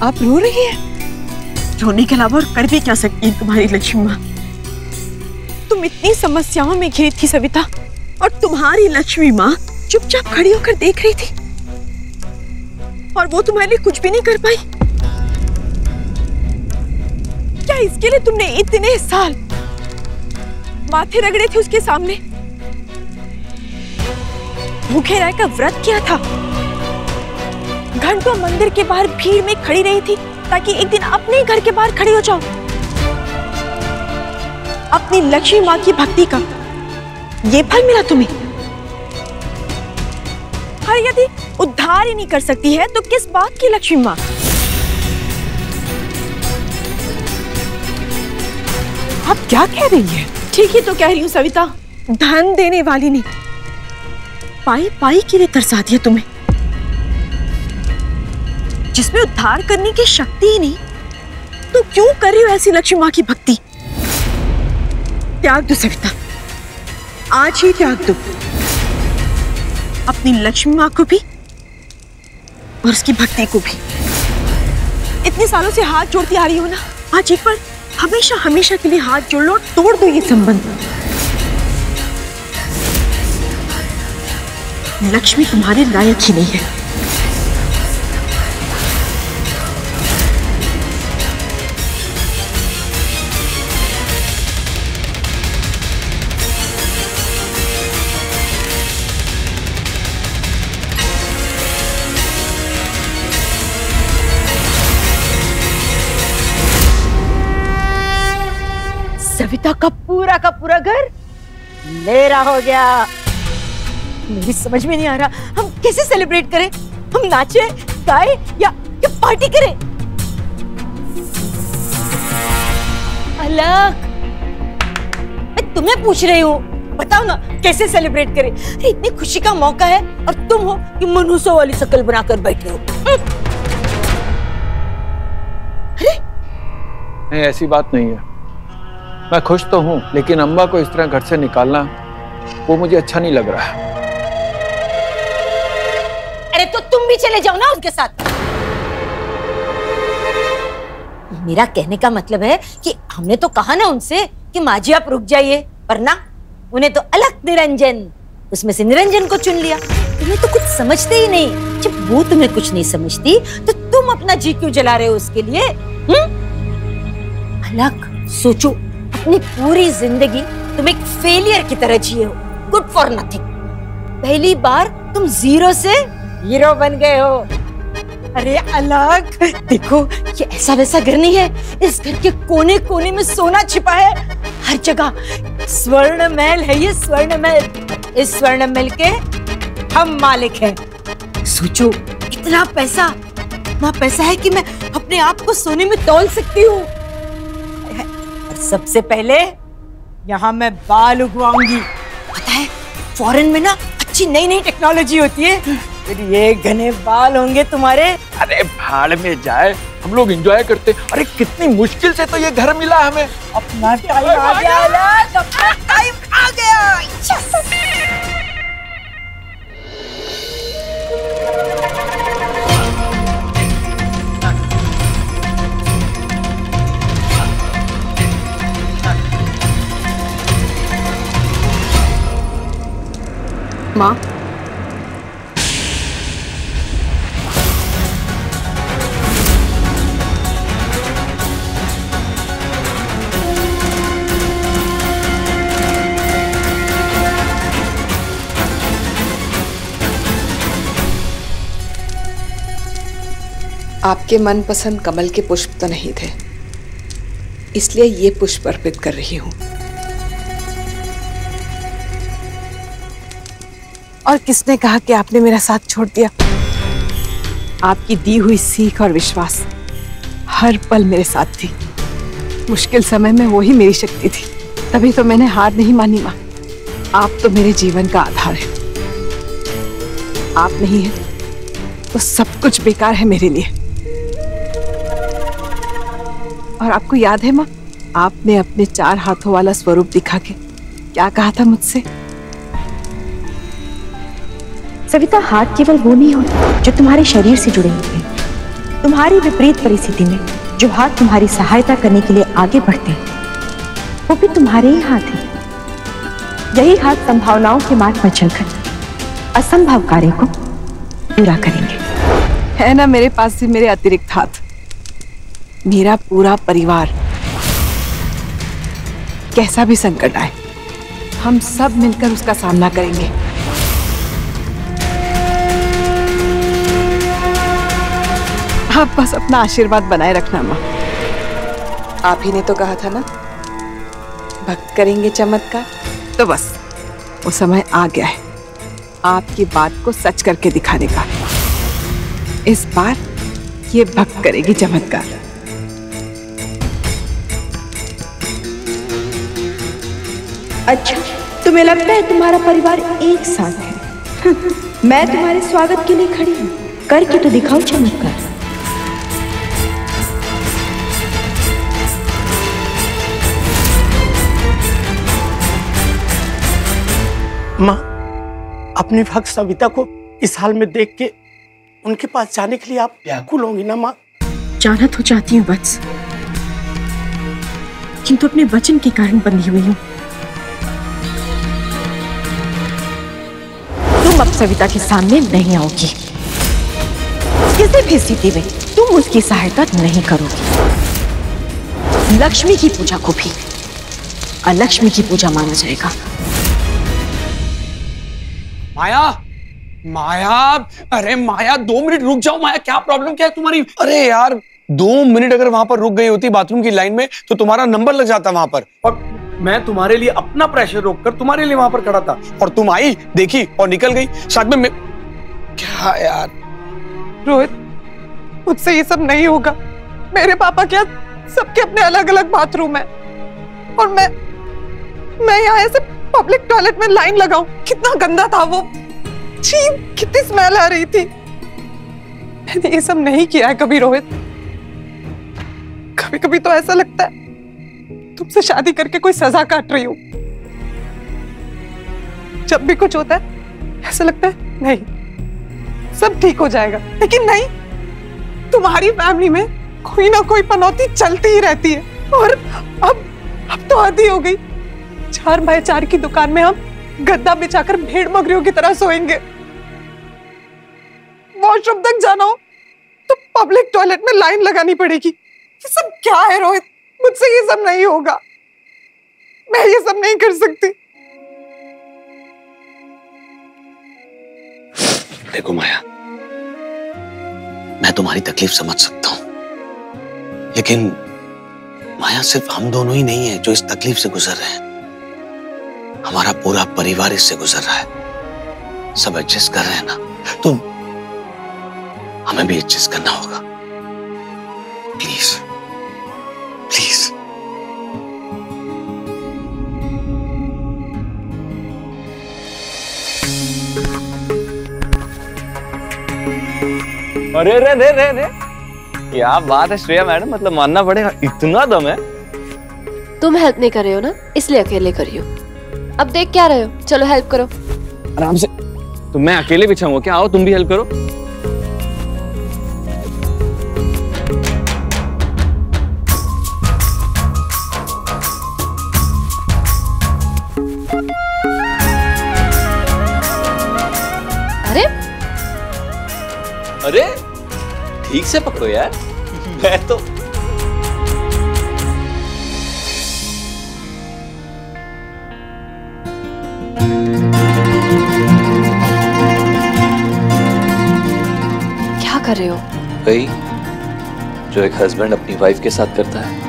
आप रो रही हैं? रोने के अलावा और कर भी क्या सकती है तुम्हारी लक्ष्मी माँ? तुम इतनी समस्याओं में घिरी थी सविता, और तुम्हारी लक्ष्मी माँ चुपचाप खड़ी होकर देख रही थी, और वो तुम्हारे लिए कुछ भी नहीं कर पाई। क्या इसके लिए तुमने इतने साल माथे रगड़े थे उसके सामने? भूखे रहकर व्रत किया था, घंटों मंदिर के बाहर भीड़ में खड़ी रही थी ताकि एक दिन अपने घर के बाहर खड़ी हो जाओ। अपनी लक्ष्मी माँ की भक्ति का ये फल मिला तुम्हें। और यदि उद्धार ही नहीं कर सकती है तो किस बात की लक्ष्मी माँ? आप क्या कह रही हैं? ठीक ही तो कह रही हूँ सविता। धन देने वाली ने पाई पाई के लिए तरसा दिया तुम्हें, जिसमें उद्धार करने की शक्ति ही नहीं, तो क्यों कर रही हो ऐसी लक्ष्मी माँ की भक्ति? त्याग दो सविता, आज ही त्याग दो अपनी लक्ष्मी माँ को भी और उसकी भक्ति को भी। इतने सालों से हाथ जोड़ती आ रही हो ना, आज एक बार हमेशा हमेशा के लिए हाथ जोड़ लो, तोड़ दो ये संबंध। लक्ष्मी तुम्हारे लायक ही नहीं है। सविता का पूरा घर मेरा हो गया। मेरी समझ में नहीं आ रहा हम कैसे सेलिब्रेट करें? हम नाचे, गाए या पार्टी करें? अलग, मैं तुम्हें पूछ रही हूँ, बताओ ना कैसे सेलिब्रेट करें? अरे इतनी खुशी का मौका है और तुम हो कि मनुष्यों वाली शक्ल बनाकर बैठे हो। अरे नहीं, ऐसी बात नहीं है। मैं खुश तो हूं, लेकिन अम्मा को इस तरह घर से निकालना वो मुझे अच्छा नहीं लग रहा है। अरे तो तुम भी चले जाओ ना उनके साथ। मेरा कहने का मतलब है कि हमने तो कहा ना उनसे कि माँ जी आप रुक जाइए, पर ना, उन्हें तो अलग निरंजन, उसमें से निरंजन को चुन लिया। तुम्हें तो कुछ समझते ही नहीं। जब वो तुम्हें कुछ नहीं समझती तो तुम अपना जी क्यों जला रहे हो उसके लिए? अलग सोचो, अपनी पूरी जिंदगी तुम एक फेलियर की तरह जिए हो, गुड फॉर नथिंग। पहली बार तुम जीरो से हीरो बन गए हो। अरे अलग देखो, ये ऐसा वैसा घर नहीं है। इस घर के कोने कोने में सोना छिपा है, हर जगह स्वर्ण महल है। ये स्वर्ण महल, इस स्वर्ण महल के हम मालिक हैं। सोचो, इतना पैसा है कि मैं अपने आप को सोने में तौल सकती हूँ। सबसे पहले यहाँ मैं बाल उगवाऊंगी। पता है, फॉरेन में ना अच्छी नई नई टेक्नोलॉजी होती है, फिर ये घने बाल होंगे तुम्हारे। अरे भाड़ में जाए, हम लोग एंजॉय करते। अरे कितनी मुश्किल से तो ये घर मिला हमें। अपना टाइम आ गया, अपना टाइम आ गया। माँ, आपके मनपसंद कमल के पुष्प तो नहीं थे, इसलिए ये पुष्प अर्पित कर रही हूँ। और किसने कहा कि आपने मेरा साथ छोड़ दिया? आपकी दी हुई सीख और विश्वास हर पल मेरे साथ थी। मुश्किल समय में वो ही मेरी शक्ति थी, तभी तो मैंने हार नहीं मानी। माँ, आप तो मेरे जीवन का आधार है। आप नहीं है तो सब कुछ बेकार है मेरे लिए। और आपको याद है माँ, आपने अपने 4 हाथों वाला स्वरूप दिखा के क्या कहा था मुझसे? सविता, हाथ केवल वो नहीं होते जो तुम्हारे शरीर से जुड़े होते हैं। तुम्हारी विपरीत परिस्थिति में जो हाथ तुम्हारी सहायता करने के लिए आगे बढ़ते हैं वो भी तुम्हारे ही हाथ है। यही हाथ संभावनाओं के मार्ग पर चलकर असंभव कार्य को पूरा करेंगे। है ना मेरे पास भी मेरे अतिरिक्त हाथ, मेरा पूरा परिवार। कैसा भी संकट आए हम सब मिलकर उसका सामना करेंगे। आप बस अपना आशीर्वाद बनाए रखना माँ। आप ही ने तो कहा था ना भक्त करेंगे चमत्कार। तो बस वो समय आ गया है आपकी बात को सच करके दिखाने का। इस बार ये भक्त करेगी चमत्कार। अच्छा, तुम्हें लगता है तुम्हारा परिवार एक साथ है? मैं तुम्हारे स्वागत के लिए खड़ी हूँ, करके तो दिखाओ चमत्कार। माँ, अपनी भक्त सविता को इस हाल में देख के उनके पास जाने के लिए आप व्याकुल होंगी ना माँ? जाना तो चाहती हूँ वत्स, किंतु अपने वचन के कारण बंधी हुई हूँ। तुम अब सविता के सामने नहीं आओगी। किसी भी स्थिति में तुम उसकी सहायता नहीं करोगी। लक्ष्मी की पूजा को भी अलक्ष्मी की पूजा माना जाएगा। माया, माया, अरे माया 2 मिनट रुक जाओ। माया क्या प्रॉब्लम क्या है तुम्हारी? अरे यार 2 मिनट अगर वहां पर रुक गई होती बाथरूम की लाइन में तो तुम्हारा नंबर लग जाता वहां पर। और मैं तुम्हारे लिए अपना प्रेशर रोककर तुम्हारे लिए वहां पर खड़ा था और तुम आई, देखी और निकल गई। साथ में क्या यार रोहित, मुझसे ये सब नहीं होगा। मेरे पापा क्या सबके अपने अलग अलग बाथरूम है और मैं यहाँ ऐसे पब्लिक टॉयलेट में लाइन लगाऊं? कितना गंदा था वो। छी, कितनी स्मेल आ रही थी। मैंने ये सब नहीं किया है कभी रोहित। कभी कभी तो ऐसा लगता है तुमसे शादी करके कोई सजा काट रही हूं। जब भी कुछ होता है ऐसा लगता है नहीं सब ठीक हो जाएगा, लेकिन नहीं, तुम्हारी फैमिली में कोई ना कोई पनौती चलती ही रहती है। और अब तो हद ही हो गई। 4x4 की दुकान में हम गद्दा बिछाकर भेड़ बकरियों की तरह सोएंगे। वॉशरूम तक जाना हो तो पब्लिक टॉयलेट में लाइन लगानी पड़ेगी। ये सब क्या है रोहित? मुझसे ये सब नहीं होगा। मैं ये सब नहीं कर सकती। देखो माया, मैं तुम्हारी तकलीफ समझ सकता हूं, लेकिन माया सिर्फ हम दोनों ही नहीं है जो इस तकलीफ से गुजर रहे हैं। हमारा पूरा परिवार इससे गुजर रहा है। सब एडजस्ट कर रहे हैं ना, तो हमें भी एडजस्ट करना होगा। Please please. अरे रे रे रे रे, क्या बात है श्रेया मैडम, मतलब मानना पड़ेगा इतना दम है। तुम हेल्प नहीं कर रहे हो ना, इसलिए अकेले कर रही हो। अब देख क्या रहे हो, चलो हेल्प करो। आराम से। तो मैं अकेले बिछाऊंगा क्या? आओ तुम भी हेल्प करो। अरे अरे ठीक से पकड़ो यार। मैं तो क्या कर रहे हो? भाई जो एक हस्बैंड अपनी वाइफ के साथ करता है।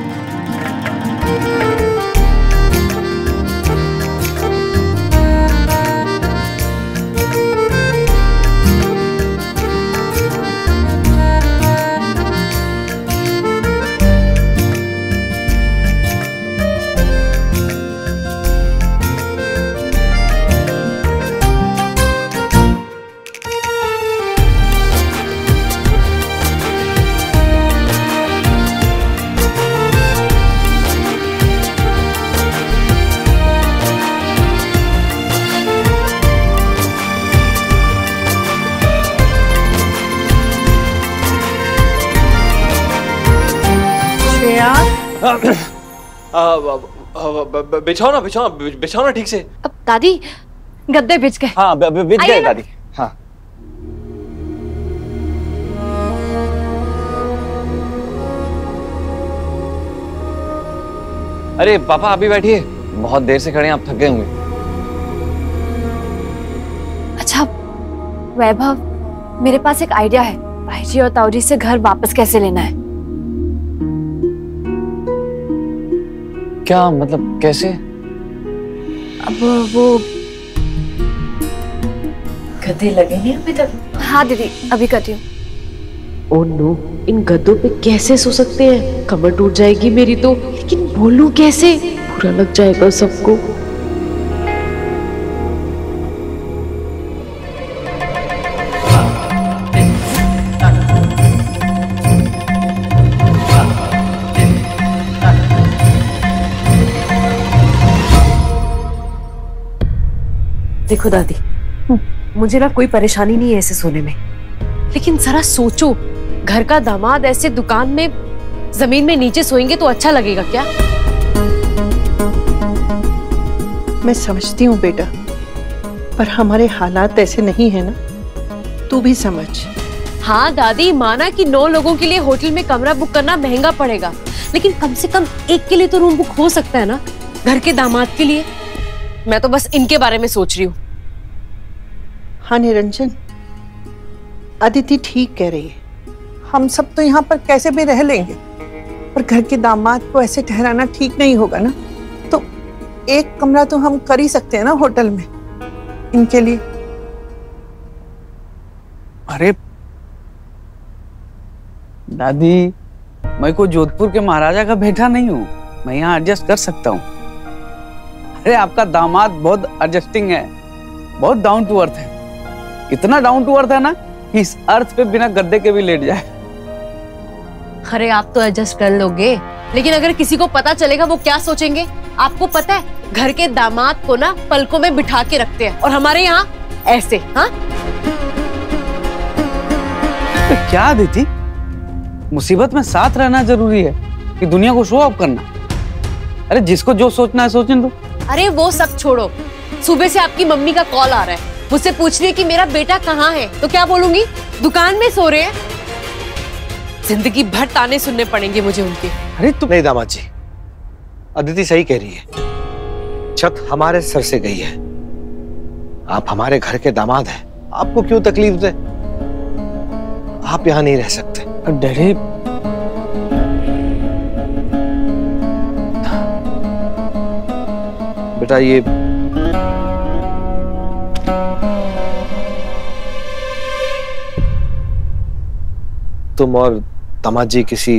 बिछाओ ना ठीक से। अब दादी गद्दे बिछ गए। हाँ बिछ गए दादी। हाँ अरे पापा अभी बैठिए, बहुत देर से खड़े हैं, आप थक गए होंगे। अच्छा वैभव, मेरे पास एक आइडिया है। भाईजी और ताऊजी से घर वापस कैसे लेना है? क्या मतलब कैसे? अब वो गद्दे लगे नहीं अभी तक? हाँ दीदी अभी करती हूँ। ओह नो, इन गद्दों पे कैसे सो सकते हैं? कमर टूट जाएगी मेरी तो। लेकिन बोलूं कैसे? बुरा लग जाएगा सबको। देखो दादी, मुझे ना कोई परेशानी नहीं है ऐसे सोने में, लेकिन जरा सोचो, घर का दामाद ऐसे दुकान में जमीन में नीचे सोएंगे तो अच्छा लगेगा क्या? मैं समझती हूँ बेटा, पर हमारे हालात ऐसे नहीं है ना, तू भी समझ। हाँ दादी, माना कि 9 लोगों के लिए होटल में कमरा बुक करना महंगा पड़ेगा, लेकिन कम से कम एक के लिए तो रूम बुक हो सकता है ना, घर के दामाद के लिए। मैं तो बस इनके बारे में सोच रही हूँ। हाँ निरंजन, अदिति ठीक कह रही है। हम सब तो यहाँ पर कैसे भी रह लेंगे, पर घर के दामाद को ऐसे ठहराना ठीक नहीं होगा ना। तो एक कमरा तो हम कर ही सकते हैं ना होटल में इनके लिए। अरे दादी, मैं को जोधपुर के महाराजा का बेटा नहीं हूँ, मैं यहाँ एडजस्ट कर सकता हूँ। अरे आपका दामाद बहुत एडजस्टिंग है, बहुत डाउन टू अर्थ है। इतना डाउन टू अर्थ है ना कि इस अर्थ पे बिना गद्दे के भी लेट जाए। अरे आप तो एडजस्ट कर लोगे, लेकिन अगर किसी को पता चलेगा वो क्या सोचेंगे? आपको पता है, घर के दामाद को ना पलकों में बिठा के रखते हैं, और हमारे यहाँ ऐसे। हाँ तो क्या देती, मुसीबत में साथ रहना जरूरी है कि दुनिया को शो ऑफ करना? अरे जिसको जो सोचना है सोचने दो। अरे वो सब छोड़ो, सुबह से आपकी मम्मी का कॉल आ रहा है, मुझसे पूछ रही है कि मेरा बेटा कहाँ है, तो क्या बोलूंगी? दुकान में सो रहे हैं। जिंदगी भर ताने सुनने पड़ेंगे मुझे उनके। अरे तुम नहीं दामाद जी, अदिति सही कह रही है, छत हमारे सर से गई है। आप हमारे घर के दामाद हैं, आपको क्यों तकलीफ दे? आप यहाँ नहीं रह सकते। डैडी, बेटा ये तुम और दामाद जी किसी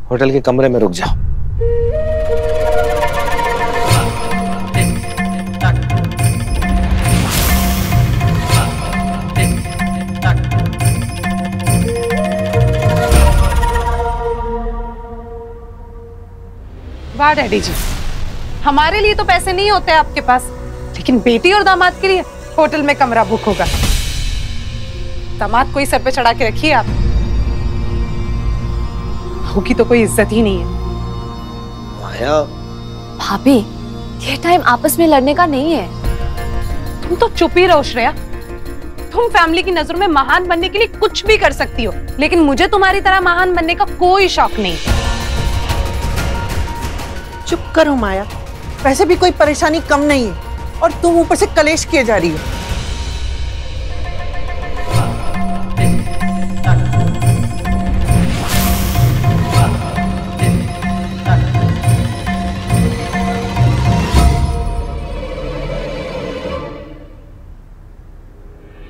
होटल के कमरे में रुक जाओ। वाह डैडी जी, हमारे लिए तो पैसे नहीं होते आपके पास, लेकिन बेटी और दामाद के लिए होटल में कमरा बुक होगा। दामाद को ही सर पे चढ़ा के रखिए आप, होगी तो कोई इज्जत ही नहीं है। माया, भाभी, ये टाइम आपस में लड़ने का नहीं है। तुम तो चुप ही रहो श्रेया। तुम फैमिली की नजरों में महान बनने के लिए कुछ भी कर सकती हो, लेकिन मुझे तुम्हारी तरह महान बनने का कोई शौक नहीं। चुप करो माया, वैसे भी कोई परेशानी कम नहीं है, और तुम ऊपर से कलेश किए जा रही हो।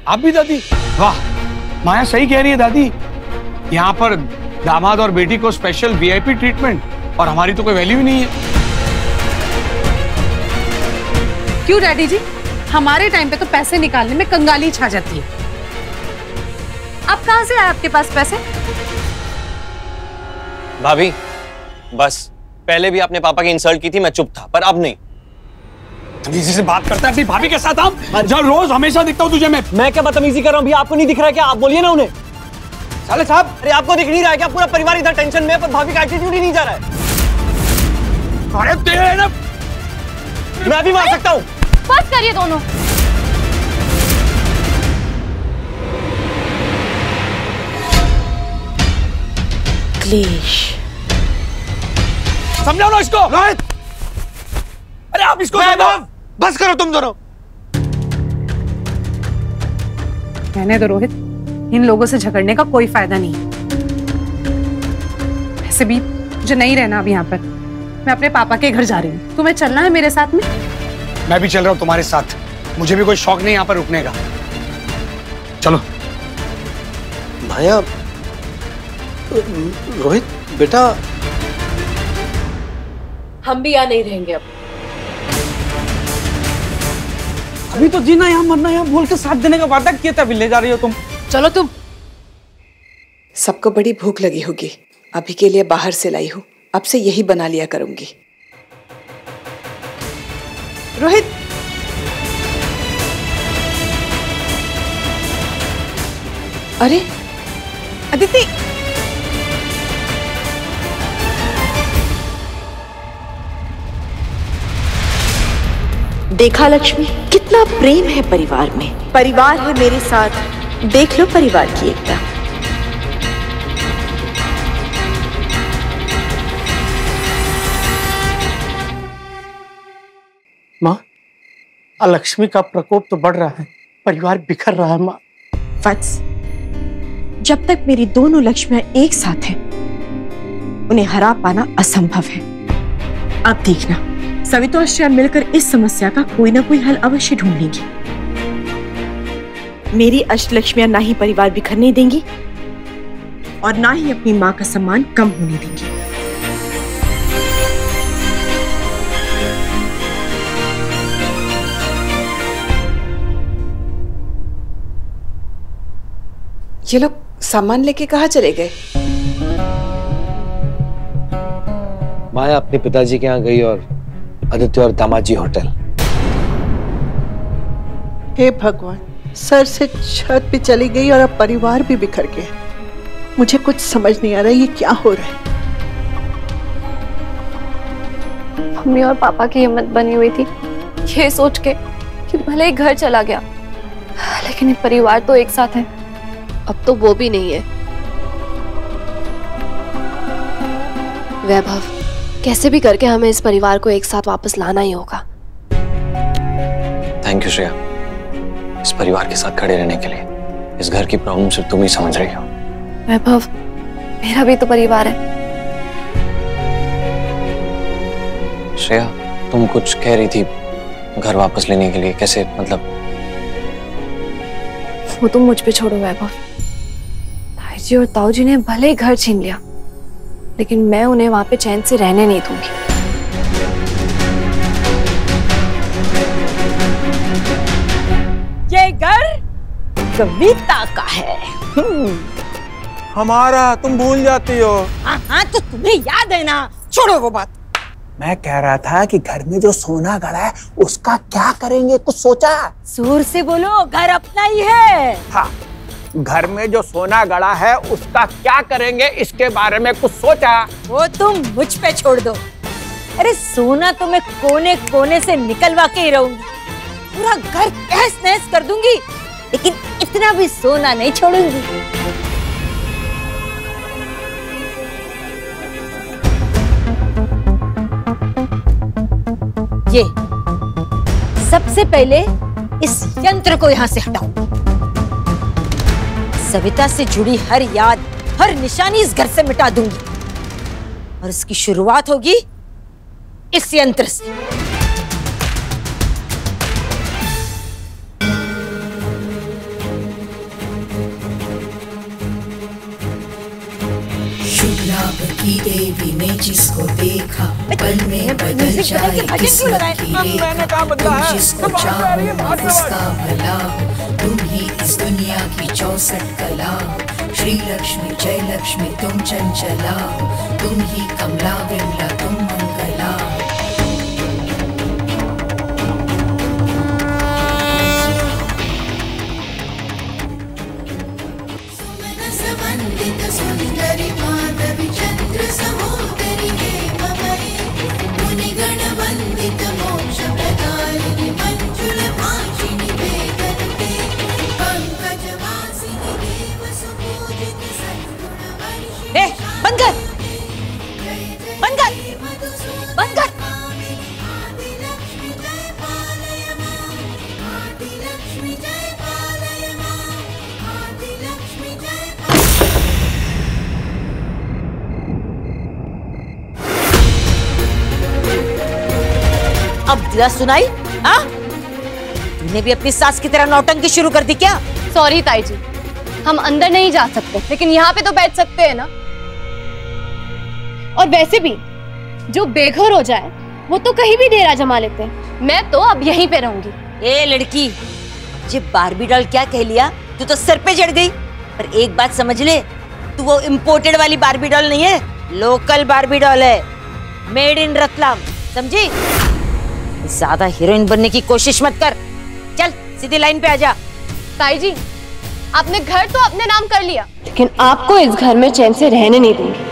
आप भी दादी? वाह, माया सही कह रही है दादी। यहाँ पर दामाद और बेटी को स्पेशल वीआईपी ट्रीटमेंट, और हमारी तो कोई वैल्यू ही नहीं है। क्यों डैडी जी? हमारे टाइम पे तो पैसे निकालने में कंगाली छा जाती है। अब कहां से आए आपके पास पैसे? भाभी बस, पहले भी आपने पापा की इंसल्ट की थी, मैं चुप था, पर अब नहीं। तमीजी से बात करता है अपनी भाभी के साथ आप? जो रोज हमेशा दिखता हूँ तुझे मैं क्या बदतमीजी कर रहा हूँ? आपको नहीं दिख रहा है क्या? आप बोलिए ना उन्हें। साले साहब, अरे आपको दिख नहीं रहा है क्या? पूरा परिवार इधर टेंशन में है, पर भाभी का एटीट्यूड ही नहीं जा रहा है। अरे दे ना, मैं भी मार सकता हूँ। बस करिए दोनों। क्लेश, समझाओ ना इसको। रोहित, अरे आप इसको समझाओ। बस करो तुम दोनों। रहने दो रोहित, इन लोगों से झगड़ने का कोई फायदा नहीं। वैसे भी मुझे नहीं रहना अब यहाँ पर, मैं अपने पापा के घर जा रही हूँ। तुम्हें चलना है मेरे साथ में? मैं भी चल रहा हूँ तुम्हारे साथ, मुझे भी कोई शौक नहीं यहाँ पर रुकने का। चलो। माया, रोहित बेटा, हम भी यहाँ नहीं रहेंगे अब। अभी तो जीना यहाँ मरना यहाँ बोल के साथ देने का वादा किया था, अभी ले जा रही हो तुम। चलो तुम। सबको बड़ी भूख लगी होगी, अभी के लिए बाहर से लाई हूं, अब से यही बना लिया करूंगी। रोहित, अरे अदिति, देखा लक्ष्मी, कितना प्रेम है परिवार में। परिवार है मेरे साथ, देख लो परिवार की एकता। माँ, लक्ष्मी का प्रकोप तो बढ़ रहा है, परिवार बिखर रहा है माँ। वत्स, जब तक मेरी दोनों लक्ष्मियां एक साथ हैं, उन्हें हरा पाना असंभव है। आप देखना, सविता और श्रेया मिलकर इस समस्या का कोई ना कोई हल अवश्य ढूंढ लेंगी। मेरी अष्टलक्ष्मियां ना ही परिवार बिखरने देंगी और ना ही अपनी मां का सम्मान कम होने देंगी। ये लोग सामान लेके कहाँ चले गए? माया अपने पिताजी के यहाँ गई और आदित्य और दामाद जी होटल। हे भगवान, सर से छत भी चली गई और अब परिवार भी बिखर गया। मुझे कुछ समझ नहीं आ रहा ये क्या हो रहा है। मम्मी और पापा की हिम्मत बनी हुई थी ये सोच के कि भले ही घर चला गया, लेकिन ये परिवार तो एक साथ है। अब तो वो भी नहीं है। वैभव, कैसे भी करके हमें इस परिवार को एक साथ वापस लाना ही होगा। थैंक यू श्रेया, इस परिवार के साथ खड़े रहने के लिए। इस घर की प्रॉब्लम सिर्फ तुम ही समझ रही हो। वैभव, मेरा भी तो परिवार है। श्रेया, तुम कुछ कह रही थी घर वापस लेने के लिए, कैसे मतलब? वो तुम मुझ पे छोड़ो वैभव। ताई जी और ताऊ जी ने भले ही घर छीन लिया, लेकिन मैं उन्हें वहां पे चैन से रहने नहीं दूंगी। ये घर कविता का है। हमारा तुम भूल जाती हो। हाँ, तो तुम्हें याद है ना, छोड़ो वो बात। मैं कह रहा था कि घर में जो सोना गड़ा है उसका क्या करेंगे, कुछ सोचा? जोर से बोलो, घर अपना ही है। हाँ, घर में जो सोना गड़ा है उसका क्या करेंगे, इसके बारे में कुछ सोचा? वो तुम मुझ पे छोड़ दो। अरे सोना तो मैं कोने कोने से निकलवा के ही रहूंगी, पूरा घर तहस नहस कर दूंगी, लेकिन इतना भी सोना नहीं छोड़ूंगी। ये सबसे पहले इस यंत्र को यहां से हटाओ। सविता से जुड़ी हर याद, हर निशानी इस घर से मिटा दूंगी, और इसकी शुरुआत होगी इस यंत्र से। शुक्लाभ की देवी ने जिसको देखा, पल में बदल जाए किस्मत की रेखा। तुम जिसको चाहो उसका भला, तुम ही इस दुनिया की 64 कला। श्री लक्ष्मी जय लक्ष्मी तुम चंचला, तुम ही कमला विमला तुम मंगला। सुंदरी माधवी चंद्र सहोदरी हे ममई, मुनि बंद कर। अब दिला सुनाई? हाँ, तूने भी अपनी सास की तरह नौटंकी शुरू कर दी क्या? सॉरी ताई जी, हम अंदर नहीं जा सकते, लेकिन यहाँ पे तो बैठ सकते हैं ना। और वैसे भी जो बेघर हो जाए वो तो कहीं भी डेरा जमा लेते हैं। मैं तो अब यहीं पे रहूंगी। ए लड़की, ये बारबी डॉल क्या कह लिया? तू तो सर पे चढ़ गई। पर एक बात समझ ले, तू वो इम्पोर्टेड वाली बारबी डॉल नहीं है, लोकल बारबी डॉल है, मेड इन रतलाम, समझी? ज्यादा हीरोइन बनने की कोशिश मत कर। चल सीधी लाइन पे आजा। ताई जी, आपने घर तो अपने नाम कर लिया, लेकिन आपको इस घर में चैन से रहने नहीं दूंगी।